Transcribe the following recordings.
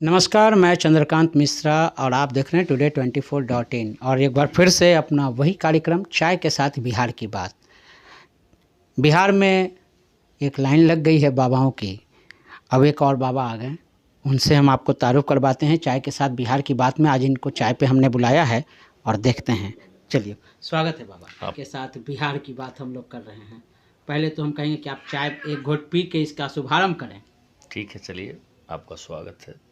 नमस्कार, मैं चंद्रकांत मिश्रा और आप देख रहे हैं टुडे 24.in। और एक बार फिर से अपना वही कार्यक्रम चाय के साथ बिहार की बात। बिहार में एक लाइन लग गई है बाबाओं की। अब एक और बाबा आ गए, उनसे हम आपको तारुफ करवाते हैं चाय के साथ बिहार की बात में। आज इनको चाय पे हमने बुलाया है और देखते हैं। चलिए, स्वागत है बाबा के साथ बिहार की बात हम लोग कर रहे हैं। पहले तो हम कहेंगे कि आप चाय एक घोट पी के इसका शुभारंभ करें। ठीक है, चलिए, आपका स्वागत है।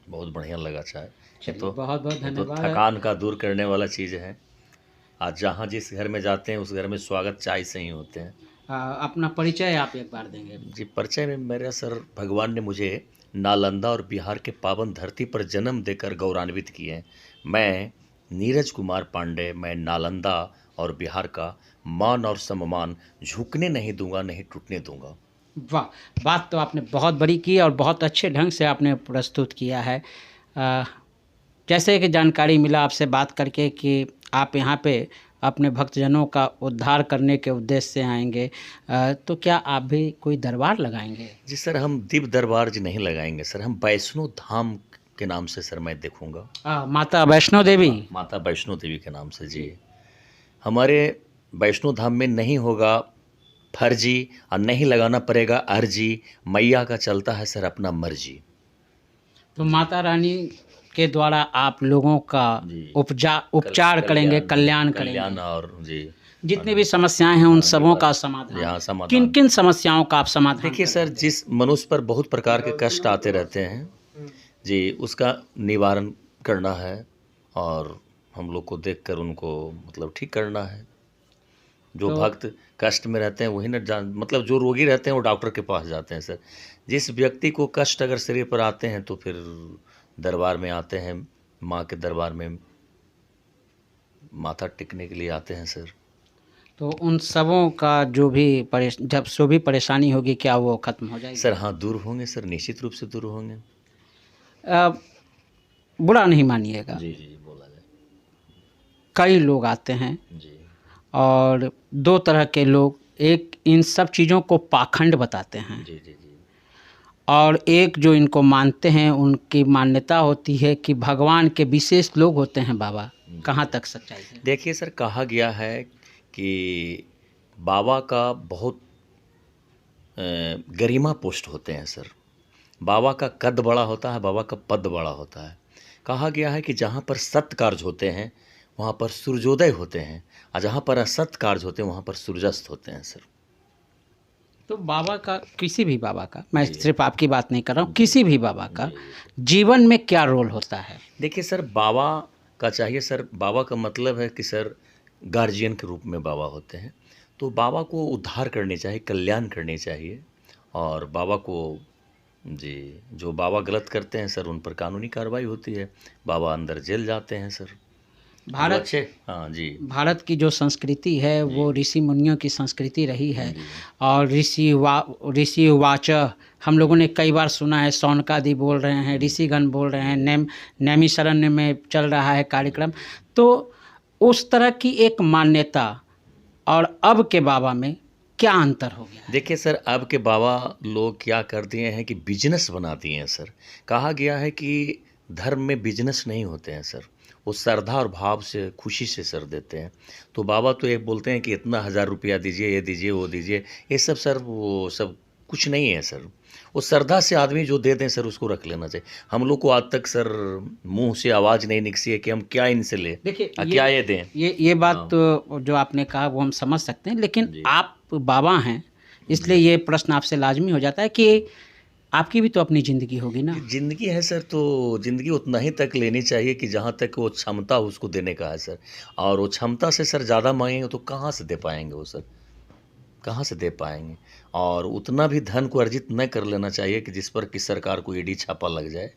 बहुत बढ़िया लगा चाय। ये तो बहुत बहुत धन्यवाद। थकान का दूर करने वाला चीज़ है। आज जहाँ जिस घर में जाते हैं उस घर में स्वागत चाय से ही होते हैं। अपना परिचय आप एक बार देंगे? जी, परिचय में मेरा सर, भगवान ने मुझे नालंदा और बिहार के पावन धरती पर जन्म देकर गौरवान्वित किए हैं। मैं नीरज कुमार पांडे, मैं नालंदा और बिहार का मान और सम्मान झुकने नहीं दूंगा, नहीं टूटने दूंगा। वाह, बात तो आपने बहुत बड़ी की और बहुत अच्छे ढंग से आपने प्रस्तुत किया है। जैसे कि जानकारी मिला आपसे बात करके कि आप यहाँ पे अपने भक्तजनों का उद्धार करने के उद्देश्य से आएंगे, तो क्या आप भी कोई दरबार लगाएंगे? जी सर, हम दिव्य दरबार जी नहीं लगाएंगे सर, हम वैष्णो धाम के नाम से सर मैं देखूंगा। माता वैष्णो देवी? माता वैष्णो देवी के नाम से जी। हमारे वैष्णो धाम में नहीं होगा फर्जी और नहीं लगाना पड़ेगा अर्जी। मैया का चलता है सर अपना मर्जी। तो माता रानी के द्वारा आप लोगों का उपचार करेंगे, कल्याण करेंगे, और जी जितनी भी समस्याएं हैं उन सबों का समाधान। किन किन समस्याओं का आप समाधान? देखिए सर, जिस मनुष्य पर बहुत प्रकार के कष्ट आते रहते हैं जी, उसका निवारण करना है और हम लोग को देखकर उनको मतलब ठीक करना है। जो भक्त कष्ट में रहते हैं वही मतलब जो रोगी रहते हैं वो डॉक्टर के पास जाते हैं सर। जिस व्यक्ति को कष्ट अगर शरीर पर आते हैं तो फिर दरबार में आते हैं, माँ के दरबार में माथा टेकने के लिए आते हैं सर। तो उन सबों का जो भी जब जो भी परेशानी होगी क्या वो खत्म हो जाएगी? सर हाँ, दूर होंगे सर, निश्चित रूप से दूर होंगे। बुरा नहीं मानिएगा। जी जी, बोला जाए। कई लोग आते हैं जी, और दो तरह के लोग, एक इन सब चीज़ों को पाखंड बताते हैं। जी जी जी। और एक जो इनको मानते हैं उनकी मान्यता होती है कि भगवान के विशेष लोग होते हैं बाबा। कहाँ तक सच्चाई है? देखिए सर, कहा गया है कि बाबा का बहुत गरिमा पोस्ट होते हैं सर। बाबा का कद बड़ा होता है, बाबा का पद बड़ा होता है। कहा गया है कि जहाँ पर सत्य कार्य होते हैं वहाँ पर सूर्योदय होते हैं और जहाँ पर असत्य कार्य होते हैं वहाँ पर सूर्यास्त होते हैं सर। तो बाबा का, किसी भी बाबा का, मैं सिर्फ आपकी बात नहीं कर रहा हूँ, किसी भी बाबा का जीवन में क्या रोल होता है? देखिए सर, बाबा का चाहिए सर, बाबा का मतलब है कि सर गार्जियन के रूप में बाबा होते हैं। तो बाबा को उद्धार करने चाहिए, कल्याण करने चाहिए। और बाबा को जी, जो बाबा गलत करते हैं सर उन पर कानूनी कार्रवाई होती है, बाबा अंदर जेल जाते हैं सर। भारत, हाँ जी, भारत की जो संस्कृति है वो ऋषि मुनियों की संस्कृति रही है। और ऋषि वाच हम लोगों ने कई बार सुना है, सौनकादि बोल रहे हैं, ऋषिगण बोल रहे हैं, नैमिषारण्य में चल रहा है कार्यक्रम। तो उस तरह की एक मान्यता और अब के बाबा में क्या अंतर हो गया? देखिए सर, अब के बाबा लोग क्या कर दिए हैं कि बिजनेस बना दिए हैं सर। कहा गया है कि धर्म में बिजनेस नहीं होते हैं सर, वो श्रद्धा और भाव से, खुशी से सर देते हैं। तो बाबा तो एक बोलते हैं कि इतना 1000 रुपया दीजिए, ये दीजिए, वो दीजिए, ये सब सर वो सब कुछ नहीं है सर। वो श्रद्धा से आदमी जो दे दें सर उसको रख लेना चाहिए। हम लोग को आज तक सर मुंह से आवाज़ नहीं निकसी है कि हम क्या इनसे लें, देखिए क्या ये दें। ये बात तो जो आपने कहा वो हम समझ सकते हैं, लेकिन आप बाबा हैं इसलिए ये प्रश्न आपसे लाजमी हो जाता है कि आपकी भी तो अपनी ज़िंदगी होगी ना। ज़िंदगी है सर, तो ज़िंदगी उतना ही तक लेनी चाहिए कि जहाँ तक वो क्षमता उसको देने का है सर। और वो क्षमता से सर ज़्यादा मांगेंगे तो कहाँ से दे पाएंगे वो सर, कहाँ से दे पाएंगे। और उतना भी धन को अर्जित न कर लेना चाहिए कि जिस पर कि सरकार को ईडी छापा लग जाए।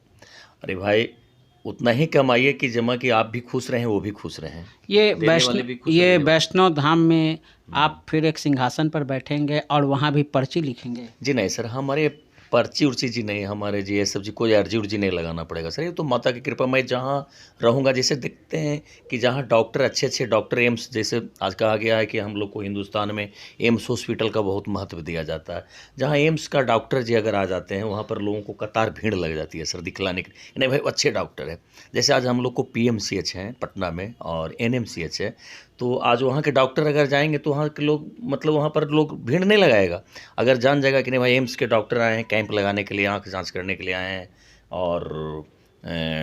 अरे भाई, उतना ही कमाइए कि जमा कि आप भी खुश रहें, वो भी खुश रहें। ये वैष्णो धाम में आप फिर एक सिंहासन पर बैठेंगे और वहाँ भी पर्ची लिखेंगे? जी नहीं सर, हमारे पर्ची उर्ची जी नहीं हमारे जी, ये सब जी कोई अर्जी उर्जी नहीं लगाना पड़ेगा सर। ये तो माता की कृपा, मैं जहाँ रहूँगा, जैसे देखते हैं कि जहाँ डॉक्टर अच्छे अच्छे डॉक्टर, एम्स जैसे आज कहा गया है कि हम लोग को हिंदुस्तान में एम्स हॉस्पिटल का बहुत महत्व दिया जाता है। जहाँ एम्स का डॉक्टर जी अगर आ जाते हैं, वहाँ पर लोगों को कतार भीड़ लग जाती है सर दिखलाने के लिए, नहीं भाई अच्छे डॉक्टर है। जैसे आज हम लोग को PMCH है पटना में और NMCH है, तो आज वहाँ के डॉक्टर अगर जाएंगे तो वहाँ के लोग, मतलब वहाँ पर लोग भीड़ नहीं लगाएगा। अगर जान जाएगा कि नहीं भाई एम्स के डॉक्टर आए हैं कैंप लगाने के लिए, आँख जांच करने के लिए आए हैं और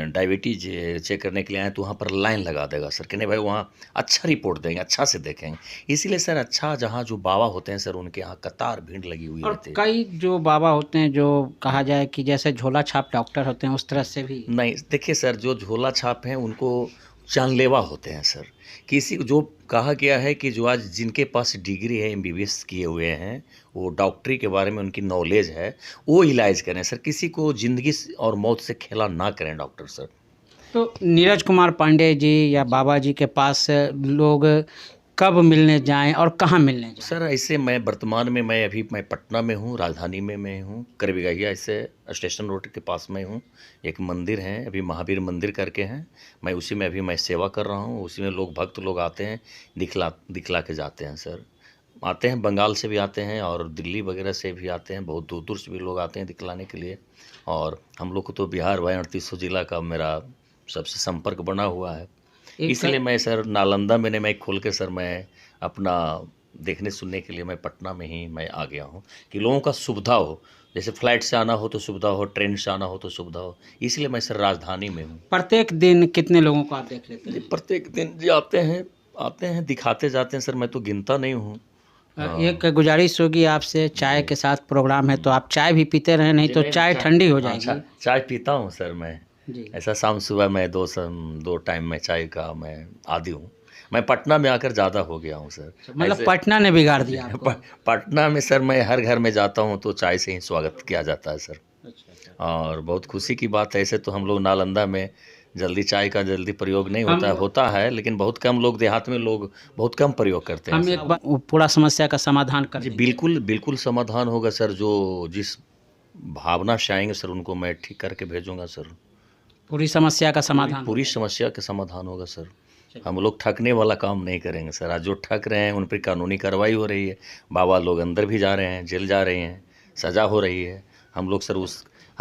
डायबिटीज चेक करने के लिए आए हैं, तो वहाँ पर लाइन लगा देगा सर कि नहीं भाई वहाँ अच्छा रिपोर्ट देंगे, अच्छा से देखेंगे। इसीलिए सर अच्छा जहाँ जो बाबा होते हैं सर, उनके यहाँ कतार भीड़ लगी हुई और रहती है। कई जो बाबा होते हैं जो कहा जाए कि जैसे झोला छाप डॉक्टर होते हैं, उस तरह से भी नहीं देखिए सर, जो झोला छाप हैं उनको जानलेवा होते हैं सर। किसी को जो कहा गया है कि जो आज जिनके पास डिग्री है, MBBS किए हुए हैं, वो डॉक्टरी के बारे में उनकी नॉलेज है, वो इलाज करें सर। किसी को ज़िंदगी और मौत से खेला ना करें डॉक्टर सर। तो नीरज कुमार पांडे जी या बाबा जी के पास लोग कब मिलने जाएं और कहाँ मिलने जाएं? सर ऐसे मैं वर्तमान में मैं पटना में हूँ, राजधानी में मैं हूँ, करबिगहिया ऐसे स्टेशन रोड के पास में हूँ। एक मंदिर है अभी, महावीर मंदिर करके हैं, मैं उसी में अभी मैं सेवा कर रहा हूँ। उसी में लोग भक्त लोग आते हैं, दिखला के जाते हैं सर। आते हैं, बंगाल से भी आते हैं और दिल्ली वगैरह से भी आते हैं, बहुत दूर दूर से भी लोग आते हैं दिखलाने के लिए। और हम लोग को तो बिहार भाई 3800 जिला का मेरा सबसे संपर्क बना हुआ है। इसलिए मैं सर नालंदा मैंने मैं खोल के सर मैं अपना देखने सुनने के लिए मैं पटना में ही मैं आ गया हूँ कि लोगों का सुविधा हो। जैसे फ्लाइट से आना हो तो सुविधा हो, ट्रेन से आना हो तो सुविधा हो, इसलिए मैं सर राजधानी में हूँ। प्रत्येक दिन कितने लोगों को आप देख लेते जी हैं? प्रत्येक दिन जी आते हैं दिखाते जाते हैं सर, मैं तो गिनता नहीं हूँ। एक गुजारिश होगी आपसे, चाय के साथ प्रोग्राम है तो आप चाय भी पीते रहें, नहीं तो चाय ठंडी हो जाएगी। अच्छा, चाय पीता हूँ सर मैं। जी। ऐसा शाम सुबह मैं दो टाइम में चाय का मैं आदी हूँ। मैं पटना में आकर ज़्यादा हो गया हूँ सर। मतलब ऐसे पटना ने बिगाड़ दिया आपको। पटना में सर मैं हर घर में जाता हूँ तो चाय से ही स्वागत किया जाता है सर। अच्छा अच्छा। और बहुत खुशी की बात है। ऐसे तो हम लोग नालंदा में जल्दी चाय का जल्दी प्रयोग नहीं होता है, होता है लेकिन बहुत कम लोग, देहात में लोग बहुत कम प्रयोग करते हैं हम सर। एक बार वो पूरा समस्या का समाधान कर जी देंगे। बिल्कुल बिल्कुल समाधान होगा सर। जो जिस भावना से आएंगे सर उनको मैं ठीक करके भेजूंगा सर। पूरी समस्या का समाधान पूरी हो समस्या का समाधान होगा सर। जाएगा। हम लोग ठगने वाला काम नहीं करेंगे सर। आज जो ठग रहे हैं उन पर कानूनी कार्रवाई हो रही है। बाबा लोग अंदर भी जा रहे हैं, जेल जा रहे हैं, सज़ा हो रही है। हम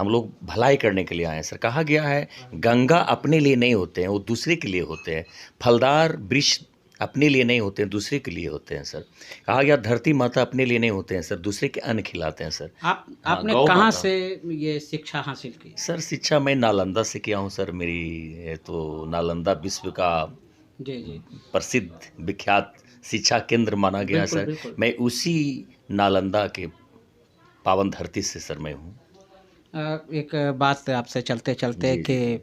लोग भलाई करने के लिए आए हैं सर। कहा गया है गंगा अपने लिए नहीं होते हैं, वो दूसरे के लिए होते हैं। फलदार वृक्ष अपने लिए नहीं होते हैं, दूसरे के लिए होते हैं सर। कहा गया धरती माता अपने लिए नहीं होते हैं सर, दूसरे के अन्न खिलाते हैं सर। आपने गौ कहाँ माता। से ये शिक्षा हासिल की? सर शिक्षा मैं नालंदा से किया हूँ सर। मेरी तो नालंदा विश्व का जी जी। प्रसिद्ध विख्यात शिक्षा केंद्र माना गया बिल्कुल, सर। बिल्कुल। मैं उसी नालंदा के पावन धरती से सर मैं हूँ। एक बात आपसे चलते चलते जी, कि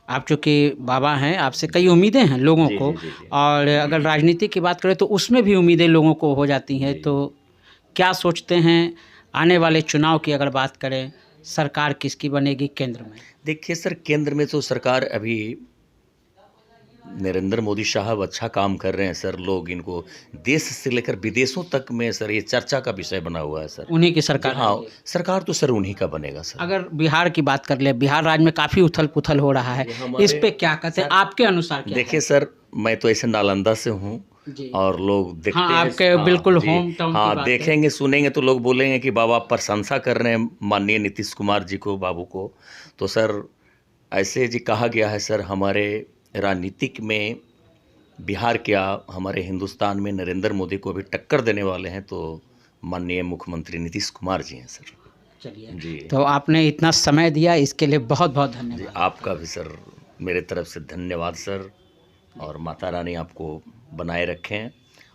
आप चूँकि बाबा हैं, आपसे कई उम्मीदें हैं लोगों जी, को, जी, जी, जी। और अगर राजनीति की बात करें तो उसमें भी उम्मीदें लोगों को हो जाती हैं। जी। तो क्या सोचते हैं आने वाले चुनाव की अगर बात करें, सरकार किसकी बनेगी केंद्र में? देखिए सर, केंद्र में तो सरकार अभी नरेंद्र मोदी साहब अच्छा काम कर रहे हैं सर। लोग इनको देश से लेकर विदेशों तक में सर ये चर्चा का विषय बना हुआ है सर। उन्हीं की सरकार हाँ, आएगी। सरकार तो सर उन्हीं का बनेगा सर। अगर बिहार की बात कर ले, बिहार राज्य में काफ़ी उथल-पुथल हो रहा है, इस पे क्या कहते हैं? आपके अनुसार क्या देखिए है? सर, मैं तो ऐसे नालंदा से हूँ जी। और लोग देखते हाँ, हैं। आपके बिल्कुल जी, होम टाउन की हाँ बात है। देखेंगे सुनेंगे तो लोग बोलेंगे कि बाबा प्रशंसा कर रहे हैं माननीय नीतीश कुमार जी को, बाबू को। तो सर ऐसे जी कहा गया है सर, हमारे राजनीतिक में बिहार क्या हमारे हिंदुस्तान में नरेंद्र मोदी को अभी टक्कर देने वाले हैं तो माननीय मुख्यमंत्री नीतीश कुमार जी हैं सर। चलिए, जी। तो आपने इतना समय दिया इसके लिए बहुत-बहुत जी धन्यवाद। आपका भी सर मेरे तरफ से धन्यवाद सर। और माता रानी आपको बनाए रखें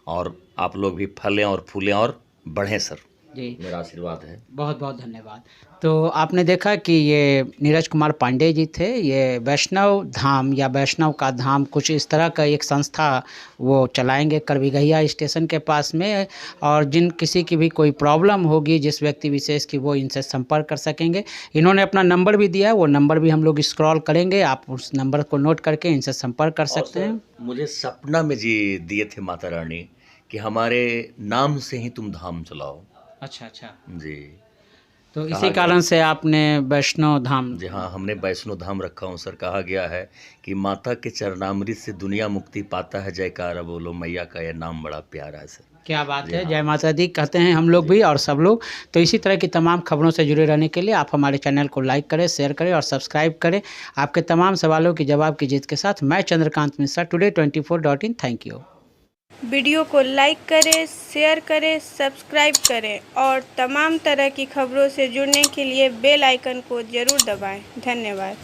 और आप लोग भी फलें और फूलें और बढ़ें सर, जी, मेरा आशीर्वाद है। बहुत-बहुत धन्यवाद। तो आपने देखा कि ये नीरज कुमार पांडे जी थे। ये वैष्णव धाम या वैष्णव का धाम कुछ इस तरह का एक संस्था वो चलाएँगे करबिगहिया स्टेशन के पास में, और जिन किसी की भी कोई प्रॉब्लम होगी, जिस व्यक्ति विशेष की, वो इनसे संपर्क कर सकेंगे। इन्होंने अपना नंबर भी दिया है, वो नंबर भी हम लोग स्क्रॉल करेंगे, आप उस नंबर को नोट करके इनसे संपर्क कर सकते हैं। मुझे सपना में जी दिए थे माता रानी कि हमारे नाम से ही तुम धाम चलाओ। अच्छा, अच्छा। जी। तो कहा इसी गया कारण से आपने वैष्णो धाम। जी हाँ, हमने वैष्णो धाम रखा हूँ सर। कहा गया है कि माता के चरणामृत से दुनिया मुक्ति पाता है, जयकारा बोलो मैया का यह नाम बड़ा प्यारा है सर। क्या बात जी है, हाँ। जय माता दी कहते हैं हम लोग भी और सब लोग। तो इसी तरह की तमाम खबरों से जुड़े रहने के लिए आप हमारे चैनल को लाइक करें, शेयर करें और सब्सक्राइब करें। आपके तमाम सवालों की जवाब की जीत के साथ मैं Chandrakant Mishra, today24.in। Thank you. Video को लाइक करें, शेयर करें, सब्सक्राइब करें और तमाम तरह की खबरों से जुड़ने के लिए बेल आइकन को ज़रूर दबाएं। धन्यवाद।